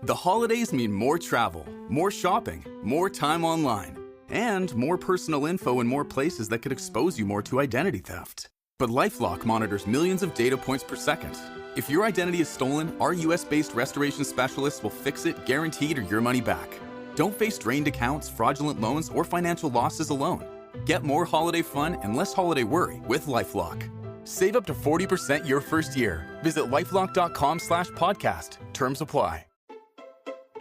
The holidays mean more travel, more shopping, more time online, and more personal info in more places that could expose you more to identity theft. But LifeLock monitors millions of data points per second. If your identity is stolen, our US-based restoration specialists will fix it guaranteed or your money back. Don't face drained accounts, fraudulent loans, or financial losses alone. Get more holiday fun and less holiday worry with LifeLock. Save up to 40% your first year. Visit lifelock.com/podcast. Terms apply.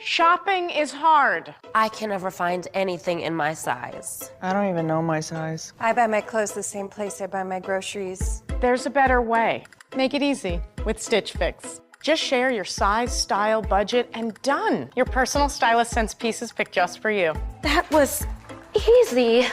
Shopping is hard. I can never find anything in my size. I don't even know my size. I buy my clothes the same place I buy my groceries. There's a better way. Make it easy with Stitch Fix. Just share your size, style, budget, and done. Your personal stylist sends pieces picked just for you. That was easy.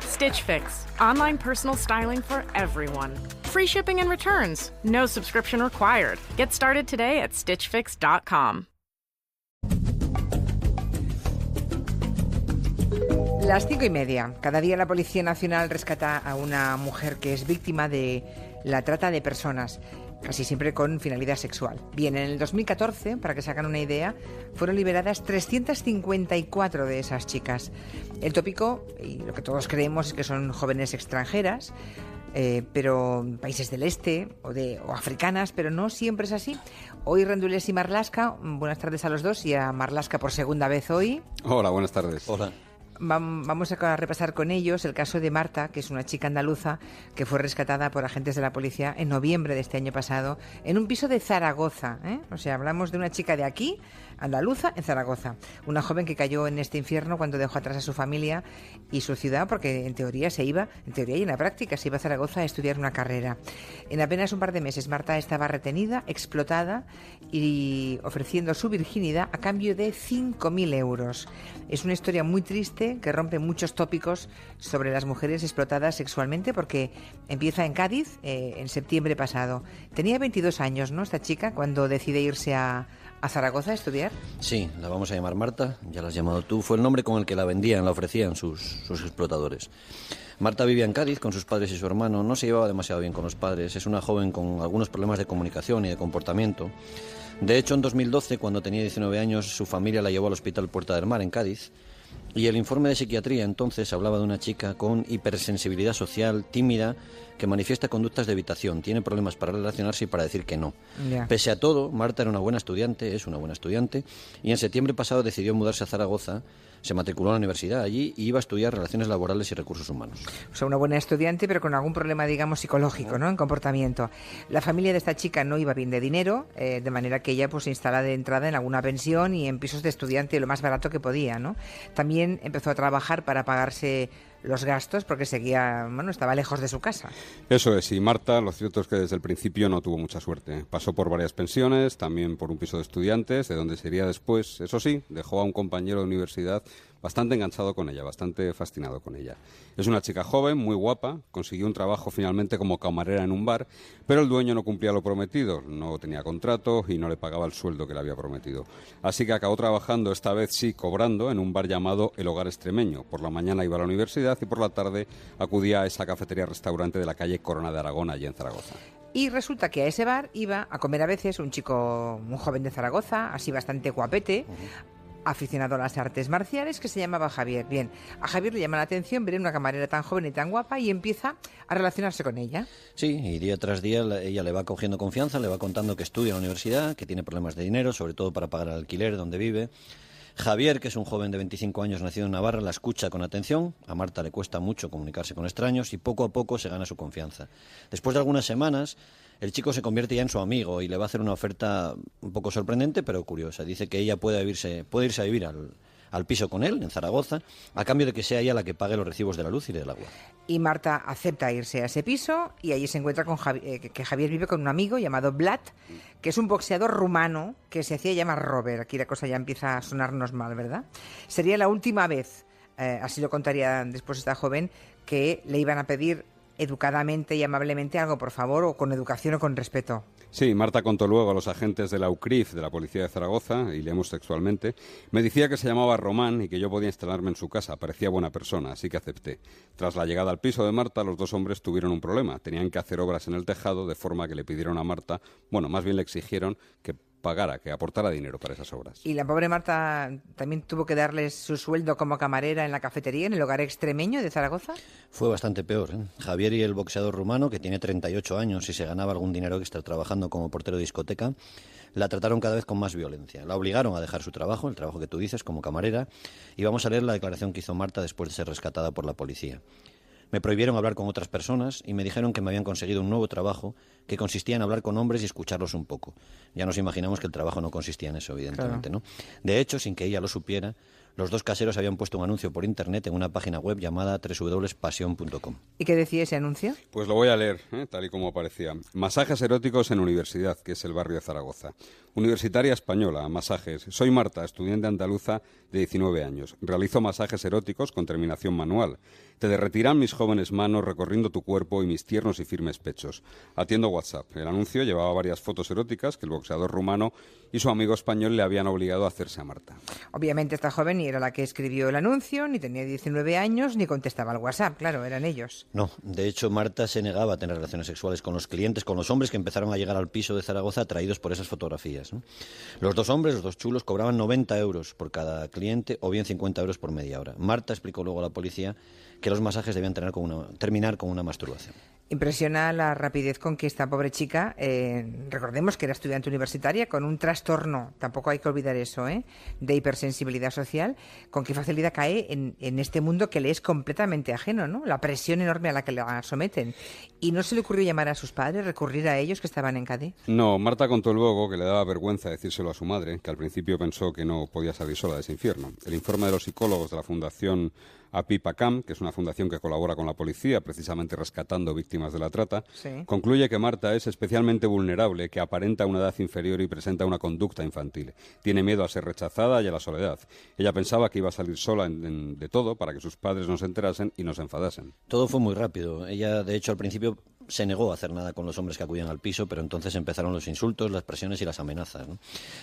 Stitch Fix. Online personal styling for everyone. Free shipping and returns. No subscription required. Get started today at stitchfix.com. Las 5:30. Cada día la Policía Nacional rescata a una mujer que es víctima de la trata de personas, casi siempre con finalidad sexual. Bien, en el 2014, para que se hagan una idea, fueron liberadas 354 de esas chicas. El tópico, y lo que todos creemos, es que son jóvenes extranjeras, pero países del este o africanas, pero no siempre es así. Hoy Rendules y Marlaska, buenas tardes a los dos, y a Marlaska por segunda vez hoy. Hola, buenas tardes. Hola. Vamos a repasar con ellos el caso de Marta, que es una chica andaluza que fue rescatada por agentes de la policía en noviembre de este año pasado en un piso de Zaragoza, ¿eh? O sea, hablamos de una chica de aquí, andaluza, en Zaragoza. Una joven que cayó en este infierno cuando dejó atrás a su familia y su ciudad, porque en teoría y en la práctica se iba a Zaragoza a estudiar una carrera. En apenas un par de meses Marta estaba retenida, explotada y ofreciendo su virginidad a cambio de 5.000 euros. Es una historia muy triste que rompe muchos tópicos sobre las mujeres explotadas sexualmente, porque empieza en Cádiz en septiembre pasado. Tenía 22 años, ¿no?, esta chica, cuando decide irse a Zaragoza a estudiar. Sí, la vamos a llamar Marta, ya la has llamado tú. Fue el nombre con el que la ofrecían sus explotadores. Marta vivía en Cádiz con sus padres y su hermano. No se llevaba demasiado bien con los padres. Es una joven con algunos problemas de comunicación y de comportamiento. De hecho, en 2012, cuando tenía 19 años, su familia la llevó al Hospital Puerta del Mar, en Cádiz. Y el informe de psiquiatría entonces hablaba de una chica con hipersensibilidad social, tímida, que manifiesta conductas de evitación, tiene problemas para relacionarse y para decir que no. Yeah. Pese a todo, Marta era una buena estudiante, es una buena estudiante, y en septiembre pasado decidió mudarse a Zaragoza, se matriculó en la universidad allí y iba a estudiar Relaciones Laborales y Recursos Humanos. O sea, una buena estudiante, pero con algún problema, digamos, psicológico, ¿no?, en comportamiento. La familia de esta chica no iba bien de dinero, de manera que ella pues se instala de entrada en alguna pensión y en pisos de estudiante lo más barato que podía, ¿no? También empezó a trabajar para pagarse los gastos, porque estaba lejos de su casa. Eso es, y Marta, lo cierto es que desde el principio no tuvo mucha suerte. Pasó por varias pensiones, también por un piso de estudiantes, de donde se iría después. Eso sí, dejó a un compañero de universidad bastante enganchado con ella, bastante fascinado con ella. Es una chica joven, muy guapa, consiguió un trabajo finalmente como camarera en un bar, pero el dueño no cumplía lo prometido, no tenía contrato y no le pagaba el sueldo que le había prometido. Así que acabó trabajando, esta vez sí, cobrando, en un bar llamado El Hogar Extremeño. Por la mañana iba a la universidad y por la tarde acudía a esa cafetería-restaurante de la calle Corona de Aragón, allí en Zaragoza. Y resulta que a ese bar iba a comer a veces un joven de Zaragoza, así bastante guapete, aficionado a las artes marciales, que se llamaba Javier. Bien, a Javier le llama la atención ver una camarera tan joven y tan guapa y empieza a relacionarse con ella. Sí, y día tras día ella le va cogiendo confianza, le va contando que estudia en la universidad, que tiene problemas de dinero, sobre todo para pagar el alquiler donde vive. Javier, que es un joven de 25 años nacido en Navarra, la escucha con atención. A Marta le cuesta mucho comunicarse con extraños y poco a poco se gana su confianza. Después de algunas semanas, el chico se convierte ya en su amigo y le va a hacer una oferta un poco sorprendente, pero curiosa. Dice que ella puede irse a vivir al piso con él, en Zaragoza, a cambio de que sea ella la que pague los recibos de la luz y del agua. Y Marta acepta irse a ese piso y allí se encuentra con que Javier vive con un amigo llamado Vlad, que es un boxeador rumano que se hacía llamar Robert. Aquí la cosa ya empieza a sonarnos mal, ¿verdad? Sería la última vez, así lo contaría después esta joven, que le iban a pedir educadamente y amablemente algo, por favor, o con educación o con respeto. Sí, Marta contó luego a los agentes de la UCRIF, de la Policía de Zaragoza, y leemos textualmente, me decía que se llamaba Román y que yo podía instalarme en su casa, parecía buena persona, así que acepté. Tras la llegada al piso de Marta, los dos hombres tuvieron un problema, tenían que hacer obras en el tejado, de forma que le pidieron a Marta, más bien le exigieron que pagara, que aportara dinero para esas obras. Y la pobre Marta también tuvo que darles su sueldo como camarera en la cafetería en el hogar extremeño de Zaragoza. Fue bastante peor, ¿eh? Javier y el boxeador rumano, que tiene 38 años y se ganaba algún dinero extra trabajando como portero de discoteca, la trataron cada vez con más violencia. La obligaron a dejar su trabajo, el trabajo que tú dices, como camarera, y vamos a leer la declaración que hizo Marta después de ser rescatada por la policía. Me prohibieron hablar con otras personas y me dijeron que me habían conseguido un nuevo trabajo que consistía en hablar con hombres y escucharlos un poco. Ya nos imaginamos que el trabajo no consistía en eso, evidentemente, Claro. ¿no? De hecho, sin que ella lo supiera, los dos caseros habían puesto un anuncio por internet en una página web llamada www.pasion.com. ¿Y qué decía ese anuncio? Pues lo voy a leer, tal y como aparecía. Masajes eróticos en Universidad, que es el barrio de Zaragoza. Universitaria española, masajes. Soy Marta, estudiante andaluza de 19 años. Realizo masajes eróticos con terminación manual. Te derretirán mis jóvenes manos recorriendo tu cuerpo y mis tiernos y firmes pechos. Atiendo WhatsApp. El anuncio llevaba varias fotos eróticas que el boxeador rumano y su amigo español le habían obligado a hacerse a Marta. Obviamente esta joven ni era la que escribió el anuncio, ni tenía 19 años, ni contestaba al WhatsApp. Claro, eran ellos. No, de hecho Marta se negaba a tener relaciones sexuales con los clientes, con los hombres que empezaron a llegar al piso de Zaragoza atraídos por esas fotografías, ¿no? Los dos hombres, los dos chulos, cobraban 90 euros por cada cliente o bien 50 euros por media hora. Marta explicó luego a la policía que los masajes debían terminar con una masturbación. Impresiona la rapidez con que esta pobre chica, recordemos que era estudiante universitaria, con un trastorno, tampoco hay que olvidar eso, de hipersensibilidad social, con qué facilidad cae en este mundo que le es completamente ajeno, ¿no? La presión enorme a la que la someten. ¿Y no se le ocurrió llamar a sus padres, recurrir a ellos que estaban en Cádiz? No, Marta contó luego que le daba vergüenza decírselo a su madre, que al principio pensó que no podía salir sola de ese infierno. El informe de los psicólogos de la Fundación APIPACAM, que es una fundación que colabora con la policía, precisamente rescatando víctimas de la trata, Sí. concluye que Marta es especialmente vulnerable, que aparenta una edad inferior y presenta una conducta infantil. Tiene miedo a ser rechazada y a la soledad. Ella pensaba que iba a salir sola de todo para que sus padres no se enterasen y no se enfadasen. Todo fue muy rápido. Ella, de hecho, al principio se negó a hacer nada con los hombres que acudían al piso, pero entonces empezaron los insultos, las presiones y las amenazas, ¿no?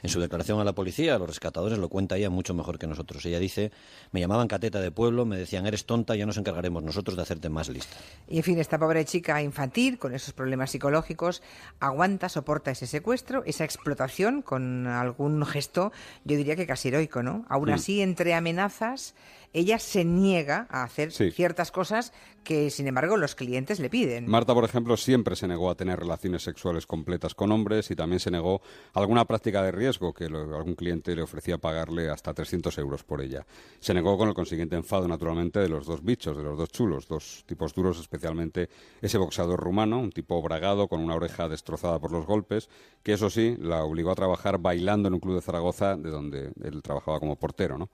En su declaración a la policía, a los rescatadores, lo cuenta ella mucho mejor que nosotros. Ella dice, me llamaban cateta de pueblo, me decían, eres tonta, ya nos encargaremos nosotros de hacerte más lista. Y en fin, esta pobre chica infantil, con esos problemas psicológicos, aguanta, soporta ese secuestro, esa explotación con algún gesto, yo diría que casi heroico, ¿no? Aún así, entre amenazas, ella se niega a hacer ciertas cosas que, sin embargo, los clientes le piden. Marta, por ejemplo, siempre se negó a tener relaciones sexuales completas con hombres y también se negó a alguna práctica de riesgo, que algún cliente le ofrecía pagarle hasta 300 euros por ella. Se negó con el consiguiente enfado, naturalmente, de los dos bichos, de los dos chulos, dos tipos duros, especialmente ese boxeador rumano, un tipo bragado con una oreja destrozada por los golpes, que eso sí, la obligó a trabajar bailando en un club de Zaragoza, de donde él trabajaba como portero, ¿no?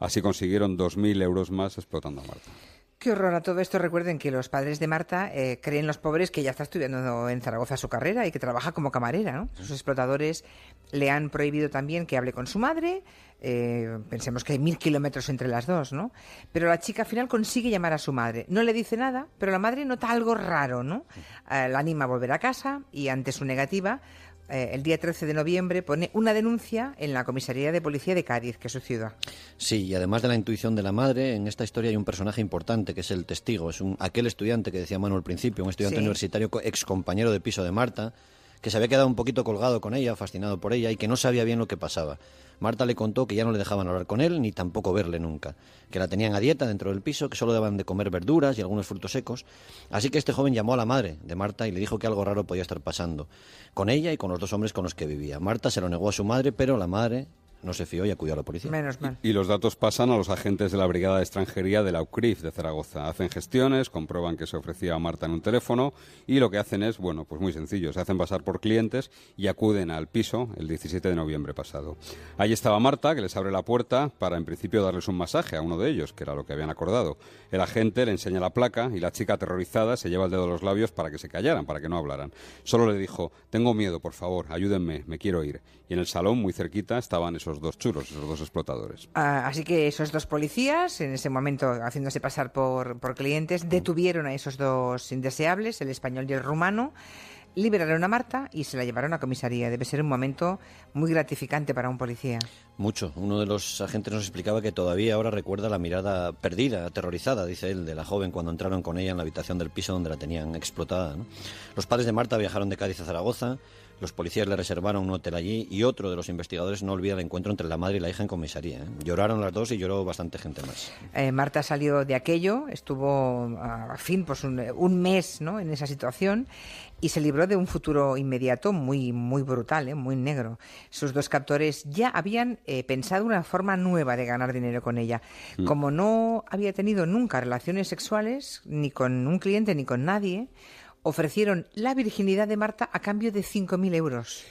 Así consiguieron 2.000 euros más explotando a Marta. Qué horror a todo esto. Recuerden que los padres de Marta creen los pobres que ya está estudiando en Zaragoza su carrera y que trabaja como camarera, ¿no? Sus explotadores le han prohibido también que hable con su madre. Pensemos que hay 1.000 kilómetros entre las dos, ¿no? Pero la chica al final consigue llamar a su madre. No le dice nada, pero la madre nota algo raro, ¿no? La anima a volver a casa y ante su negativa, el día 13 de noviembre pone una denuncia en la comisaría de policía de Cádiz, que es su ciudad. Sí, y además de la intuición de la madre, en esta historia hay un personaje importante que es el testigo. Es aquel estudiante que decía Manu al principio, un estudiante universitario ex compañero de piso de Marta, que se había quedado un poquito colgado con ella, fascinado por ella y que no sabía bien lo que pasaba. Marta le contó que ya no le dejaban hablar con él ni tampoco verle nunca, que la tenían a dieta dentro del piso, que solo daban de comer verduras y algunos frutos secos. Así que este joven llamó a la madre de Marta y le dijo que algo raro podía estar pasando con ella y con los dos hombres con los que vivía. Marta se lo negó a su madre, pero la madre no se fió y acudió a la policía. Menos mal. Y los datos pasan a los agentes de la Brigada de Extranjería de la UCRIF de Zaragoza. Hacen gestiones, comprueban que se ofrecía a Marta en un teléfono y lo que hacen es, bueno, pues muy sencillo. Se hacen pasar por clientes y acuden al piso el 17 de noviembre pasado. Ahí estaba Marta, que les abre la puerta para, en principio, darles un masaje a uno de ellos, que era lo que habían acordado. El agente le enseña la placa y la chica, aterrorizada, se lleva el dedo a los labios para que se callaran, para que no hablaran. Solo le dijo, tengo miedo, por favor, ayúdenme, me quiero ir. Y en el salón, muy cerquita, estaban esos dos chulos, esos dos explotadores. Así que esos dos policías, en ese momento haciéndose pasar por clientes, detuvieron a esos dos indeseables, el español y el rumano, liberaron a Marta y se la llevaron a comisaría. Debe ser un momento muy gratificante para un policía. Mucho. Uno de los agentes nos explicaba que todavía ahora recuerda la mirada perdida, aterrorizada, dice él, de la joven cuando entraron con ella en la habitación del piso donde la tenían explotada, ¿no? Los padres de Marta viajaron de Cádiz a Zaragoza. Los policías le reservaron un hotel allí y otro de los investigadores no olvida el encuentro entre la madre y la hija en comisaría. Lloraron las dos y lloró bastante gente más. Marta salió de aquello, estuvo pues un mes, ¿no?, en esa situación y se libró de un futuro inmediato muy, muy brutal, muy negro. Sus dos captores ya habían pensado una forma nueva de ganar dinero con ella. Como no había tenido nunca relaciones sexuales, ni con un cliente ni con nadie, ofrecieron la virginidad de Marta a cambio de 5.000 euros.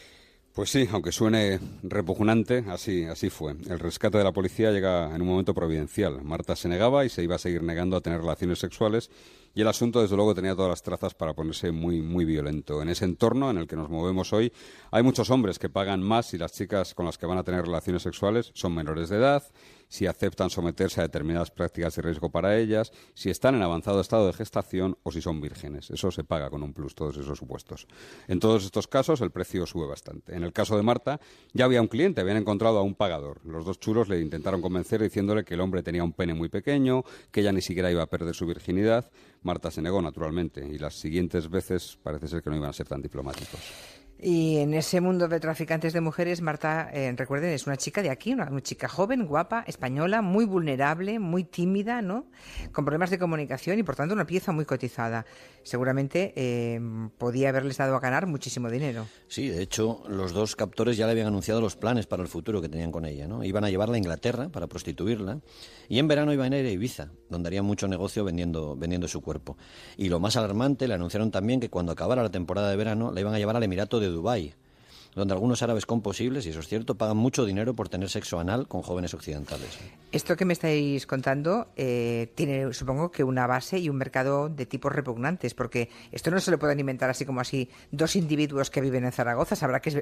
Pues sí, aunque suene repugnante, así fue. El rescate de la policía llega en un momento providencial. Marta se negaba y se iba a seguir negando a tener relaciones sexuales y el asunto, desde luego, tenía todas las trazas para ponerse muy, muy violento. En ese entorno en el que nos movemos hoy, hay muchos hombres que pagan más si las chicas con las que van a tener relaciones sexuales son menores de edad, si aceptan someterse a determinadas prácticas de riesgo para ellas, si están en avanzado estado de gestación o si son vírgenes. Eso se paga con un plus, todos esos supuestos. En todos estos casos el precio sube bastante. En el caso de Marta ya había un cliente, habían encontrado a un pagador. Los dos chulos le intentaron convencer diciéndole que el hombre tenía un pene muy pequeño, que ella ni siquiera iba a perder su virginidad. Marta se negó, naturalmente, y las siguientes veces parece ser que no iban a ser tan diplomáticos. Y en ese mundo de traficantes de mujeres, Marta, recuerden, es una chica de aquí, una chica joven, guapa, española, muy vulnerable, muy tímida, ¿no?, con problemas de comunicación y, por tanto, una pieza muy cotizada. Seguramente podía haberles dado a ganar muchísimo dinero. Sí, de hecho, los dos captores ya le habían anunciado los planes para el futuro que tenían con ella, ¿no? Iban a llevarla a Inglaterra para prostituirla y en verano iban a ir a Ibiza, donde harían mucho negocio vendiendo su cuerpo. Y lo más alarmante, le anunciaron también que cuando acabara la temporada de verano la iban a llevar al Emirato de Dubái, donde algunos árabes composibles, y eso es cierto, pagan mucho dinero por tener sexo anal con jóvenes occidentales. Esto que me estáis contando tiene, supongo, que una base y un mercado de tipos repugnantes, porque esto no se lo pueden inventar así como así dos individuos que viven en Zaragoza.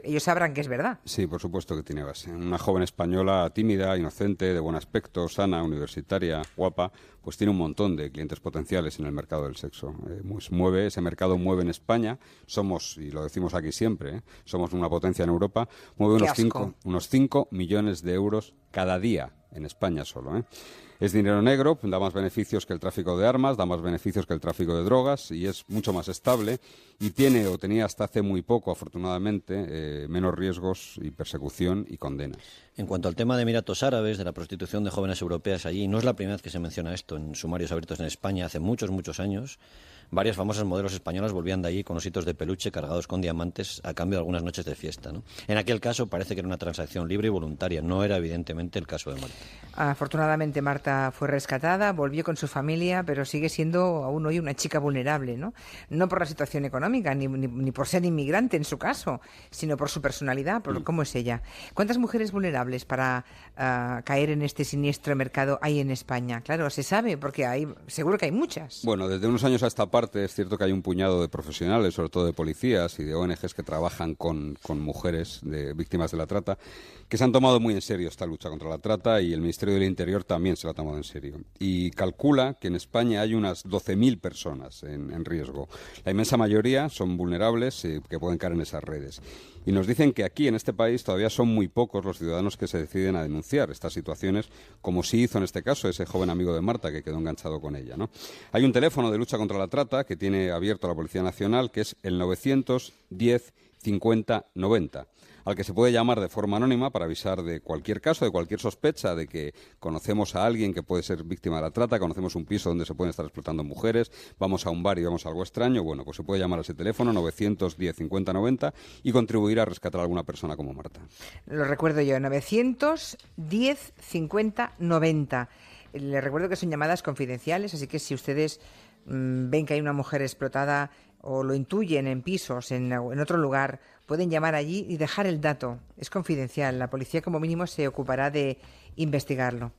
Ellos sabrán que es verdad. Sí, por supuesto que tiene base. Una joven española tímida, inocente, de buen aspecto, sana, universitaria, guapa, pues tiene un montón de clientes potenciales en el mercado del sexo. Ese mercado mueve en España, somos, y lo decimos aquí siempre, somos una potencia en Europa, mueve unos 5 millones de euros cada día en España solo. Es dinero negro, da más beneficios que el tráfico de armas, da más beneficios que el tráfico de drogas y es mucho más estable y tenía hasta hace muy poco, afortunadamente, menos riesgos y persecución y condenas. En cuanto al tema de Emiratos Árabes, de la prostitución de jóvenes europeas allí, no es la primera vez que se menciona esto en sumarios abiertos en España, hace muchos, muchos años. Varias famosas modelos españolas volvían de allí con ositos de peluche cargados con diamantes a cambio de algunas noches de fiesta, ¿no? En aquel caso parece que era una transacción libre y voluntaria, no era evidentemente el caso de Marta. Afortunadamente Marta fue rescatada, volvió con su familia, pero sigue siendo aún hoy una chica vulnerable, ¿no? No por la situación económica, ni por ser inmigrante en su caso, sino por su personalidad, por cómo es ella. ¿Cuántas mujeres vulnerables para caer en este siniestro mercado hay en España? Claro, se sabe, porque seguro que hay muchas. Bueno, desde unos años a esta parte es cierto que hay un puñado de profesionales, sobre todo de policías y de ONGs que trabajan con mujeres víctimas de la trata, que se han tomado muy en serio esta lucha contra la trata y el Ministerio del Interior también se lo ha tomado en serio. Y calcula que en España hay unas 12.000 personas en riesgo. La inmensa mayoría son vulnerables que pueden caer en esas redes. Y nos dicen que aquí, en este país, todavía son muy pocos los ciudadanos que se deciden a denunciar estas situaciones, como sí hizo en este caso ese joven amigo de Marta que quedó enganchado con ella, ¿no? Hay un teléfono de lucha contra la trata que tiene abierto la Policía Nacional, que es el 910 50 90. Al que se puede llamar de forma anónima para avisar de cualquier caso, de cualquier sospecha de que conocemos a alguien que puede ser víctima de la trata, conocemos un piso donde se pueden estar explotando mujeres, vamos a un bar y vemos algo extraño, bueno, pues se puede llamar a ese teléfono 910 50 90 y contribuir a rescatar a alguna persona como Marta. Lo recuerdo yo, 910 50 90. Les recuerdo que son llamadas confidenciales, así que si ustedes ven que hay una mujer explotada o lo intuyen en pisos, en otro lugar, pueden llamar allí y dejar el dato. Es confidencial. La policía, como mínimo, se ocupará de investigarlo.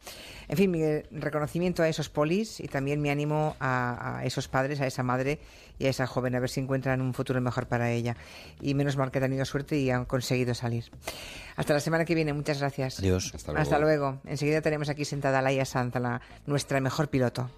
En fin, mi reconocimiento a esos polis y también mi ánimo a esos padres, a esa madre y a esa joven, a ver si encuentran un futuro mejor para ella. Y menos mal que han tenido suerte y han conseguido salir. Hasta la semana que viene. Muchas gracias. Adiós. Hasta luego. Enseguida tenemos aquí sentada a Laia Sanz, nuestra mejor piloto.